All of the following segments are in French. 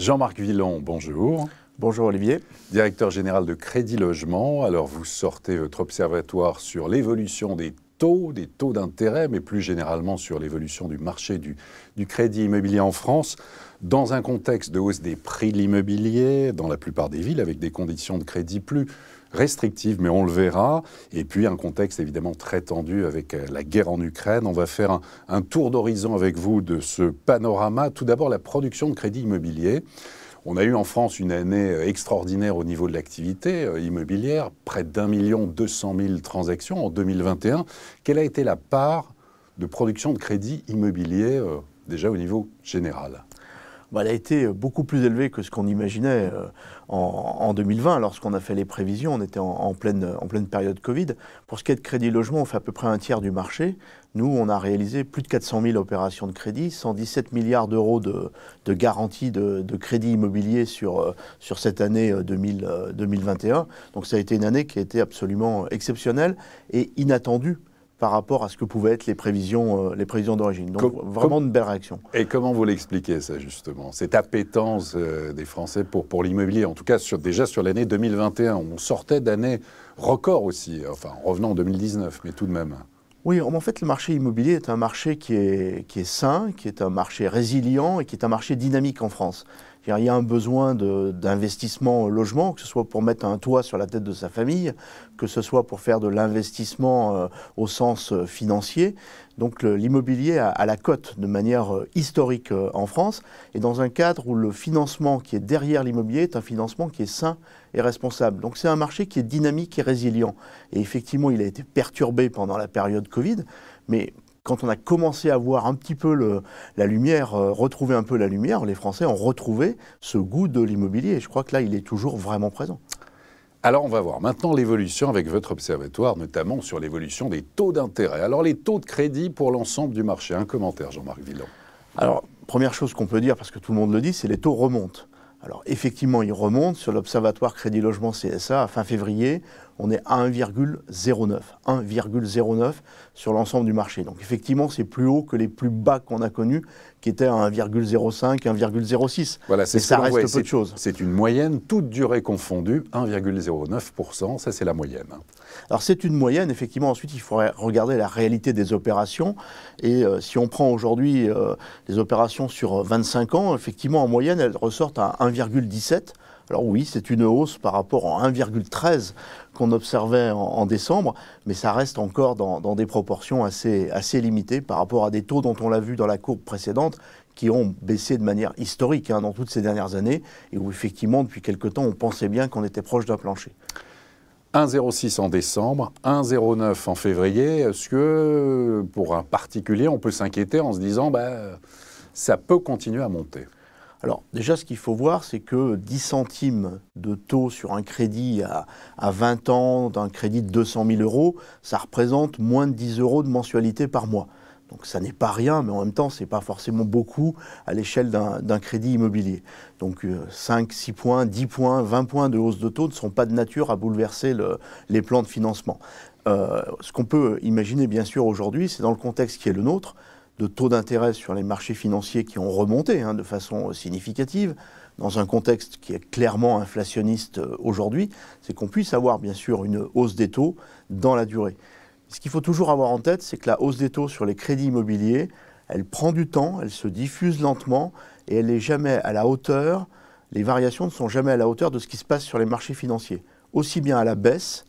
Jean-Marc Villon, bonjour. Bonjour Olivier. Directeur général de Crédit Logement. Alors vous sortez votre observatoire sur l'évolution des taux d'intérêt, mais plus généralement sur l'évolution du marché du crédit immobilier en France, dans un contexte de hausse des prix de l'immobilier, dans la plupart des villes, avec des conditions de crédit plus restrictives, mais on le verra. Et puis un contexte évidemment très tendu avec la guerre en Ukraine. On va faire un tour d'horizon avec vous de ce panorama. Tout d'abord, la production de crédit immobilier. On a eu en France une année extraordinaire au niveau de l'activité immobilière, près d'1 200 000 transactions en 2021. Quelle a été la part de production de crédit immobilier déjà au niveau général ? Elle a été beaucoup plus élevée que ce qu'on imaginait en 2020. Lorsqu'on a fait les prévisions, on était en pleine période Covid. Pour ce qui est de Crédit Logement, on fait à peu près un tiers du marché. Nous, on a réalisé plus de 400 000 opérations de crédit, 117 milliards d'euros de garantie de crédit immobilier sur cette année 2021. Donc ça a été une année qui a été absolument exceptionnelle et inattendue par rapport à ce que pouvaient être les prévisions d'origine. Donc vraiment une belle réaction. Et comment vous l'expliquez ça justement, cette appétence des Français pour l'immobilier, en tout cas déjà sur l'année 2021, on sortait d'années records aussi, enfin en revenant en 2019, mais tout de même. Oui, en fait, le marché immobilier est un marché qui est sain, qui est un marché résilient et qui est un marché dynamique en France. Il y a un besoin d'investissement au logement, que ce soit pour mettre un toit sur la tête de sa famille, que ce soit pour faire de l'investissement au sens financier. Donc l'immobilier a la cote de manière historique en France, et dans un cadre où le financement qui est derrière l'immobilier est un financement qui est sain et responsable. Donc c'est un marché qui est dynamique et résilient. Et effectivement, il a été perturbé pendant la période Covid, mais quand on a commencé à voir un petit peu la lumière, retrouver un peu la lumière, les Français ont retrouvé ce goût de l'immobilier. Et je crois que là, il est toujours vraiment présent. Alors on va voir maintenant l'évolution avec votre observatoire, notamment sur l'évolution des taux d'intérêt. Alors les taux de crédit pour l'ensemble du marché. Un commentaire, Jean-Marc Villon. Alors, première chose qu'on peut dire, parce que tout le monde le dit, c'est les taux remontent. Alors effectivement, ils remontent. Sur l'Observatoire Crédit Logement CSA, à fin février, on est à 1,09. 1,09 sur l'ensemble du marché. Donc effectivement, c'est plus haut que les plus bas qu'on a connus, qui étaient à 1,05, 1,06. Voilà, mais ça reste peu de choses. C'est une moyenne, toute durée confondue, 1,09%, ça c'est la moyenne. Alors c'est une moyenne, effectivement. Ensuite, il faudrait regarder la réalité des opérations. Et si on prend aujourd'hui les opérations sur 25 ans, effectivement, en moyenne, elles ressortent à 1,17. Alors oui, c'est une hausse par rapport à 1,13 qu'on observait en décembre, mais ça reste encore dans des proportions assez limitées par rapport à des taux dont on l'a vu dans la courbe précédente, qui ont baissé de manière historique dans toutes ces dernières années, et où effectivement, depuis quelque temps, on pensait bien qu'on était proche d'un plancher. 1,06 en décembre, 1,09 en février. Est-ce que, pour un particulier, on peut s'inquiéter en se disant ça peut continuer à monter ? Alors déjà, ce qu'il faut voir, c'est que 10 centimes de taux sur un crédit à 20 ans, d'un crédit de 200 000 euros, ça représente moins de 10 euros de mensualité par mois. Donc ça n'est pas rien, mais en même temps, ce n'est pas forcément beaucoup à l'échelle d'un crédit immobilier. Donc 5, 6 points, 10 points, 20 points de hausse de taux ne sont pas de nature à bouleverser les plans de financement. Ce qu'on peut imaginer, bien sûr, aujourd'hui, c'est dans le contexte qui est le nôtre, de taux d'intérêt sur les marchés financiers qui ont remonté de façon significative, dans un contexte qui est clairement inflationniste aujourd'hui, c'est qu'on puisse avoir bien sûr une hausse des taux dans la durée. Ce qu'il faut toujours avoir en tête, c'est que la hausse des taux sur les crédits immobiliers, elle prend du temps, elle se diffuse lentement et elle n'est jamais à la hauteur, les variations ne sont jamais à la hauteur de ce qui se passe sur les marchés financiers, aussi bien à la baisse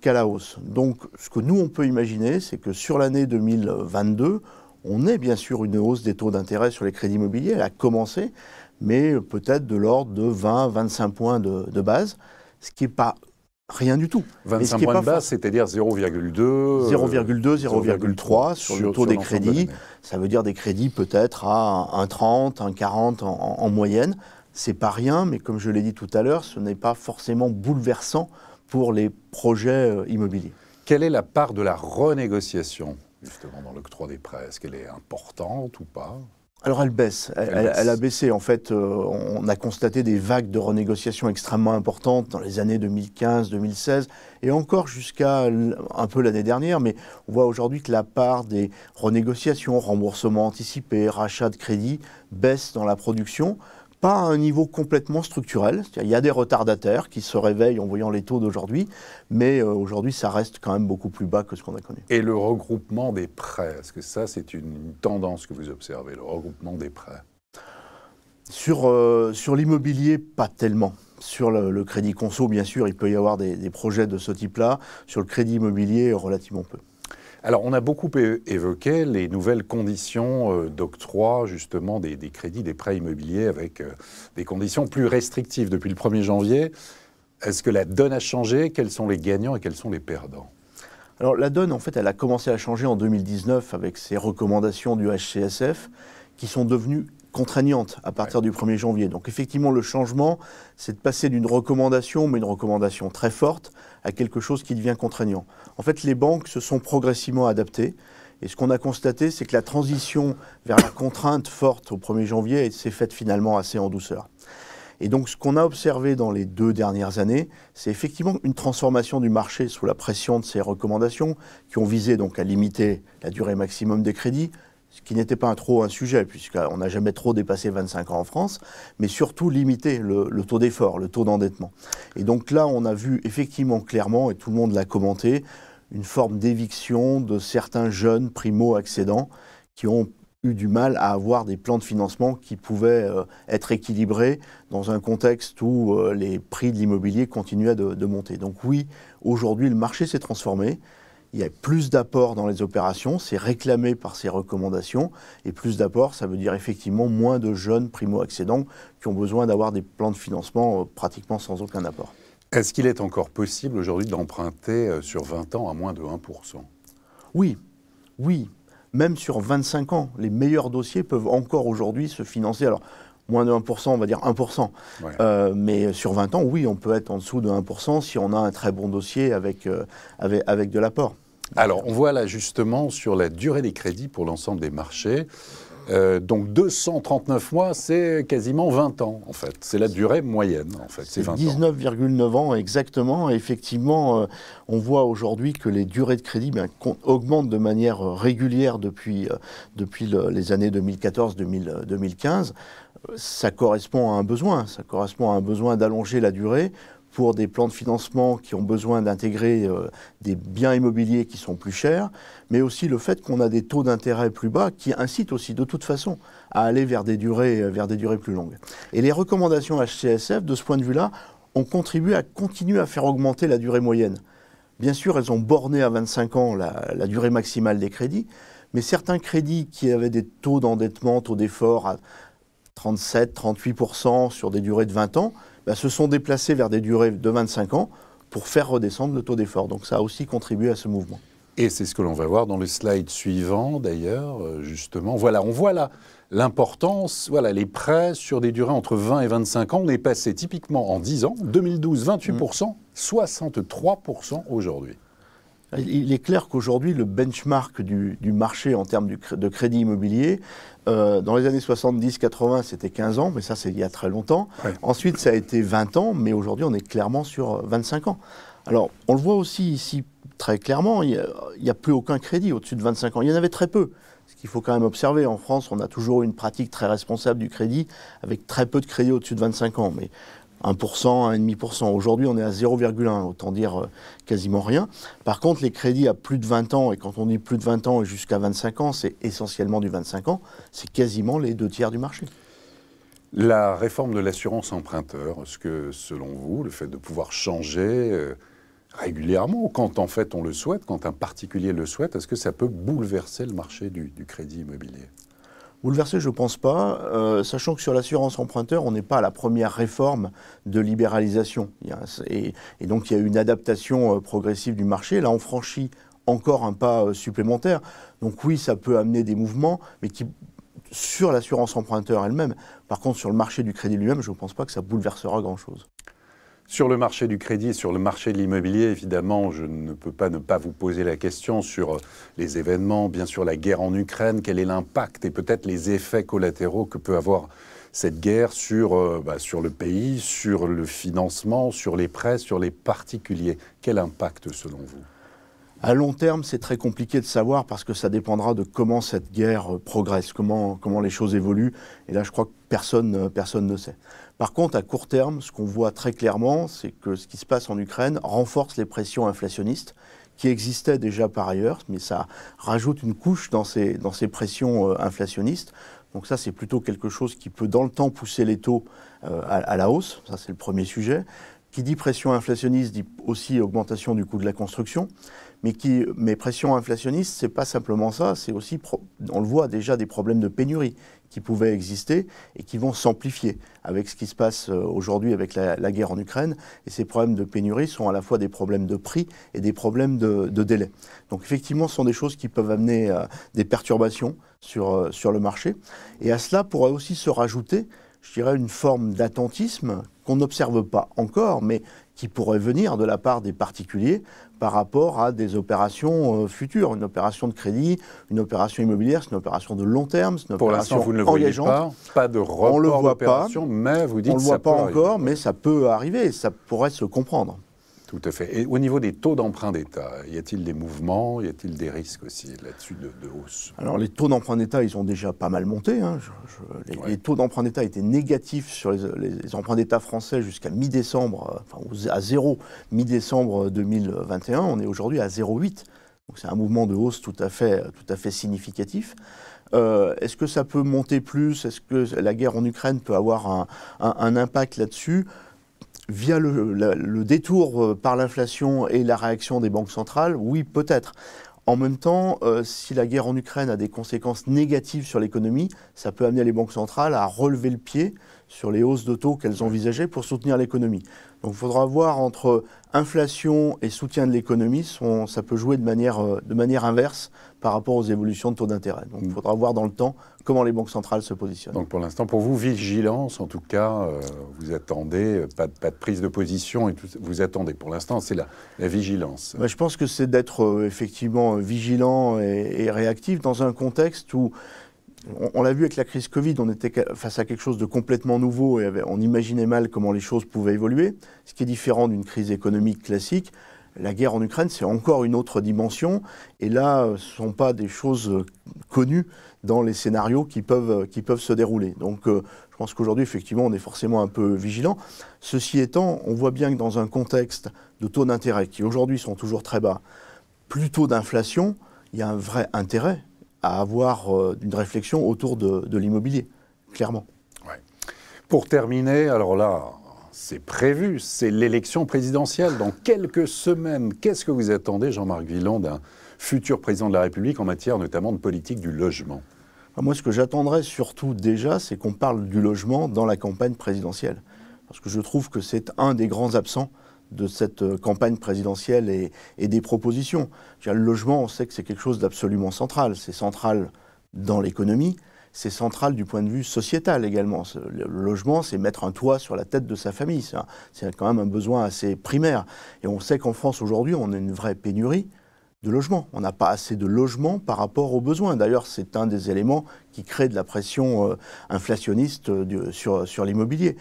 qu'à la hausse. Donc ce que nous on peut imaginer, c'est que sur l'année 2022, on ait bien sûr une hausse des taux d'intérêt sur les crédits immobiliers, elle a commencé, mais peut-être de l'ordre de 20-25 points de base, ce qui n'est pas rien du tout. 25 points de base, c'est-à-dire 0,2 0,3 sur le taux des crédits. Ça veut dire des crédits peut-être à 1,30, 1,40 en moyenne. C'est pas rien, mais comme je l'ai dit tout à l'heure, ce n'est pas forcément bouleversant pour les projets immobiliers. Quelle est la part de la renégociation justement dans l'octroi des prêts? Est-ce qu'elle est importante ou pas? Alors elle baisse, elle a baissé. En fait, on a constaté des vagues de renégociation extrêmement importantes dans les années 2015, 2016 et encore jusqu'à un peu l'année dernière. Mais on voit aujourd'hui que la part des renégociations, remboursements anticipés, rachats de crédits baisse dans la production, Pas à un niveau complètement structurel. Il y a des retardataires qui se réveillent en voyant les taux d'aujourd'hui, mais aujourd'hui, ça reste quand même beaucoup plus bas que ce qu'on a connu. Et le regroupement des prêts, est-ce que ça, c'est une tendance que vous observez, le regroupement des prêts? Sur l'immobilier, pas tellement. Sur le crédit conso, bien sûr, il peut y avoir des projets de ce type-là. Sur le crédit immobilier, relativement peu. Alors, on a beaucoup évoqué les nouvelles conditions d'octroi, justement, des crédits, des prêts immobiliers avec des conditions plus restrictives. Depuis le 1er janvier, est-ce que la donne a changé? Quels sont les gagnants et quels sont les perdants? Alors, la donne, en fait, elle a commencé à changer en 2019 avec ces recommandations du HCSF qui sont devenues contraignantes à partir du 1er janvier. Donc effectivement, le changement, c'est de passer d'une recommandation, mais une recommandation très forte, à quelque chose qui devient contraignant. En fait, les banques se sont progressivement adaptées. Et ce qu'on a constaté, c'est que la transition vers la contrainte forte au 1er janvier s'est faite finalement assez en douceur. Et donc ce qu'on a observé dans les 2 dernières années, c'est effectivement une transformation du marché sous la pression de ces recommandations qui ont visé donc à limiter la durée maximum des crédits, ce qui n'était pas trop un sujet, puisqu'on n'a jamais trop dépassé 25 ans en France, mais surtout limiter le taux d'effort, le taux d'endettement. Et donc là, on a vu effectivement clairement, et tout le monde l'a commenté, une forme d'éviction de certains jeunes primo-accédants qui ont eu du mal à avoir des plans de financement qui pouvaient être équilibrés dans un contexte où les prix de l'immobilier continuaient de monter. Donc oui, aujourd'hui, le marché s'est transformé. Il y a plus d'apports dans les opérations, c'est réclamé par ces recommandations. Et plus d'apports, ça veut dire effectivement moins de jeunes primo-accédants qui ont besoin d'avoir des plans de financement pratiquement sans aucun apport. Est-ce qu'il est encore possible aujourd'hui d'emprunter sur 20 ans à moins de 1%? Oui, oui. Même sur 25 ans, les meilleurs dossiers peuvent encore aujourd'hui se financer. Alors, moins de 1%, on va dire 1%. Ouais. Mais sur 20 ans, oui, on peut être en dessous de 1% si on a un très bon dossier avec de l'apport. Alors, on voit là justement sur la durée des crédits pour l'ensemble des marchés. Donc 239 mois, c'est quasiment 20 ans en fait. C'est la durée moyenne en fait, c'est 20 ans. 19,9 ans exactement. Et effectivement, on voit aujourd'hui que les durées de crédit augmentent de manière régulière depuis les années 2014-2015. Ça correspond à un besoin d'allonger la durée pour des plans de financement qui ont besoin d'intégrer des biens immobiliers qui sont plus chers, mais aussi le fait qu'on a des taux d'intérêt plus bas qui incitent aussi de toute façon à aller vers des durées plus longues. Et les recommandations HCSF, de ce point de vue-là, ont contribué à continuer à faire augmenter la durée moyenne. Bien sûr, elles ont borné à 25 ans la durée maximale des crédits, mais certains crédits qui avaient des taux d'endettement, taux d'effort à 37-38% sur des durées de 20 ans, se sont déplacés vers des durées de 25 ans pour faire redescendre le taux d'effort. Donc ça a aussi contribué à ce mouvement. Et c'est ce que l'on va voir dans le slide suivant d'ailleurs, justement. Voilà, on voit là l'importance, voilà, les prêts sur des durées entre 20 et 25 ans. On est passé typiquement en 10 ans, 2012, 28%, 63% aujourd'hui. Il est clair qu'aujourd'hui, le benchmark du marché en termes de crédit immobilier, dans les années 70-80, c'était 15 ans, mais ça, c'est il y a très longtemps. Ouais. Ensuite, ça a été 20 ans, mais aujourd'hui, on est clairement sur 25 ans. Alors, on le voit aussi ici très clairement, il n'y a plus aucun crédit au-dessus de 25 ans. Il y en avait très peu. Ce qu'il faut quand même observer, en France, on a toujours une pratique très responsable du crédit, avec très peu de crédits au-dessus de 25 ans. Mais 1%, 1,5%. Aujourd'hui, on est à 0,1, autant dire quasiment rien. Par contre, les crédits à plus de 20 ans, et quand on dit plus de 20 ans et jusqu'à 25 ans, c'est essentiellement du 25 ans, c'est quasiment les 2/3 du marché. La réforme de l'assurance emprunteur, est-ce que, selon vous, le fait de pouvoir changer régulièrement, quand en fait on le souhaite, quand un particulier le souhaite, est-ce que ça peut bouleverser le marché du crédit immobilier ? Bouleversé, je ne pense pas, sachant que sur l'assurance emprunteur, on n'est pas à la première réforme de libéralisation. Et donc il y a eu une adaptation progressive du marché. Là, on franchit encore un pas supplémentaire. Donc oui, ça peut amener des mouvements, mais sur l'assurance emprunteur elle-même. Par contre, sur le marché du crédit lui-même, je ne pense pas que ça bouleversera grand-chose. Sur le marché du crédit, sur le marché de l'immobilier, évidemment, je ne peux pas ne pas vous poser la question sur les événements, bien sûr la guerre en Ukraine, quel est l'impact et peut-être les effets collatéraux que peut avoir cette guerre sur le pays, sur le financement, sur les prêts, sur les particuliers. Quel impact selon vous ? À long terme, c'est très compliqué de savoir parce que ça dépendra de comment cette guerre progresse, comment les choses évoluent. Et là, je crois que personne ne sait. Par contre, à court terme, ce qu'on voit très clairement, c'est que ce qui se passe en Ukraine renforce les pressions inflationnistes qui existaient déjà par ailleurs, mais ça rajoute une couche dans ces pressions inflationnistes. Donc ça, c'est plutôt quelque chose qui peut dans le temps pousser les taux à la hausse. Ça, c'est le premier sujet. Qui dit pression inflationniste dit aussi augmentation du coût de la construction. Mais pression inflationniste, c'est pas simplement ça, c'est aussi, on le voit déjà, des problèmes de pénurie qui pouvaient exister et qui vont s'amplifier avec ce qui se passe aujourd'hui avec la guerre en Ukraine. Et ces problèmes de pénurie sont à la fois des problèmes de prix et des problèmes de délai. Donc effectivement, ce sont des choses qui peuvent amener des perturbations sur le marché. Et à cela pourrait aussi se rajouter, je dirais, une forme d'attentisme qu'on n'observe pas encore, mais qui pourrait venir de la part des particuliers par rapport à des opérations futures. Une opération de crédit, une opération immobilière, c'est une opération de long terme, c'est une opération engageante. Pour l'instant, vous ne le voyez pas de report d'opération, mais vous dites que ça peut arriver. On ne le voit pas encore, mais ça peut arriver et ça pourrait se comprendre. Tout à fait. Et au niveau des taux d'emprunt d'État, y a-t-il des mouvements, y a-t-il des risques aussi là-dessus de hausse? Alors les taux d'emprunt d'État, ils ont déjà pas mal monté. Hein. Les taux d'emprunt d'État étaient négatifs sur les emprunts d'État français jusqu'à mi-décembre, à 0, mi-décembre 2021. On est aujourd'hui à 0,8. Donc c'est un mouvement de hausse tout à fait significatif. Est-ce que ça peut monter plus? Est-ce que la guerre en Ukraine peut avoir un impact là-dessus? Via le détour par l'inflation et la réaction des banques centrales, oui, peut-être. En même temps, si la guerre en Ukraine a des conséquences négatives sur l'économie, ça peut amener les banques centrales à relever le pied sur les hausses de taux qu'elles envisageaient pour soutenir l'économie. Donc il faudra voir entre inflation et soutien de l'économie, ça peut jouer de manière inverse par rapport aux évolutions de taux d'intérêt. Donc il faudra voir dans le temps comment les banques centrales se positionnent. Donc pour l'instant, pour vous, vigilance, en tout cas, vous attendez, pas de prise de position, et tout, vous attendez. Pour l'instant, c'est la vigilance. Je pense que c'est d'être effectivement vigilant et réactif dans un contexte où, on l'a vu avec la crise Covid, on était face à quelque chose de complètement nouveau et on imaginait mal comment les choses pouvaient évoluer. Ce qui est différent d'une crise économique classique, la guerre en Ukraine, c'est encore une autre dimension. Et là, ce ne sont pas des choses connues dans les scénarios qui peuvent se dérouler. Donc, je pense qu'aujourd'hui, effectivement, on est forcément un peu vigilant. Ceci étant, on voit bien que dans un contexte de taux d'intérêt qui aujourd'hui sont toujours très bas, plutôt d'inflation, il y a un vrai intérêt à avoir une réflexion autour de l'immobilier, clairement. Ouais. Pour terminer, alors là, c'est prévu, c'est l'élection présidentielle dans quelques semaines. Qu'est-ce que vous attendez, Jean-Marc Villon, d'un futur président de la République en matière notamment de politique du logement? Moi, ce que j'attendrais surtout déjà, c'est qu'on parle du logement dans la campagne présidentielle. Parce que je trouve que c'est un des grands absents de cette campagne présidentielle et des propositions. Le logement, on sait que c'est quelque chose d'absolument central. C'est central dans l'économie, c'est central du point de vue sociétal également. Le logement, c'est mettre un toit sur la tête de sa famille. C'est quand même un besoin assez primaire. Et on sait qu'en France, aujourd'hui, on a une vraie pénurie de logements. On n'a pas assez de logements par rapport aux besoins. D'ailleurs, c'est un des éléments qui crée de la pression inflationniste sur l'immobilier.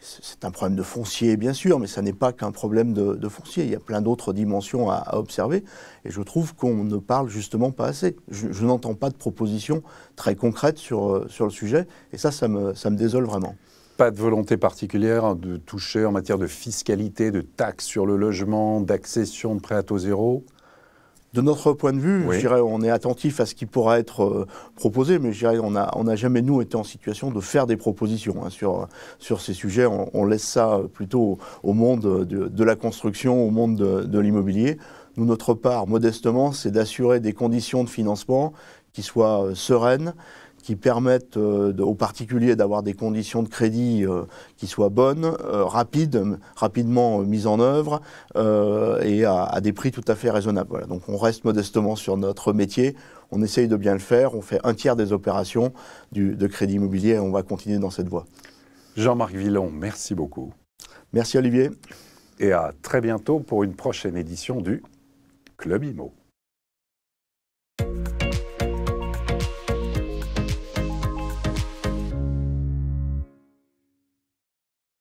C'est un problème de foncier, bien sûr, mais ça n'est pas qu'un problème de foncier. Il y a plein d'autres dimensions à observer. Et je trouve qu'on ne parle justement pas assez. Je n'entends pas de propositions très concrètes sur le sujet. Et ça me désole vraiment. Pas de volonté particulière de toucher en matière de fiscalité, de taxes sur le logement, d'accession de prêt à taux zéro? De notre point de vue, oui. Je dirais, on est attentif à ce qui pourra être proposé, mais je dirais, on n'a jamais, nous, été en situation de faire des propositions sur ces sujets. On laisse ça plutôt au monde de la construction, au monde de l'immobilier. Nous, notre part, modestement, c'est d'assurer des conditions de financement qui soient sereines, qui permettent aux particuliers d'avoir des conditions de crédit qui soient bonnes, rapidement mises en œuvre et à des prix tout à fait raisonnables. Voilà. Donc on reste modestement sur notre métier, on essaye de bien le faire, on fait un tiers des opérations de crédit immobilier et on va continuer dans cette voie. Jean-Marc Villon, merci beaucoup. Merci Olivier. Et à très bientôt pour une prochaine édition du Club Immo.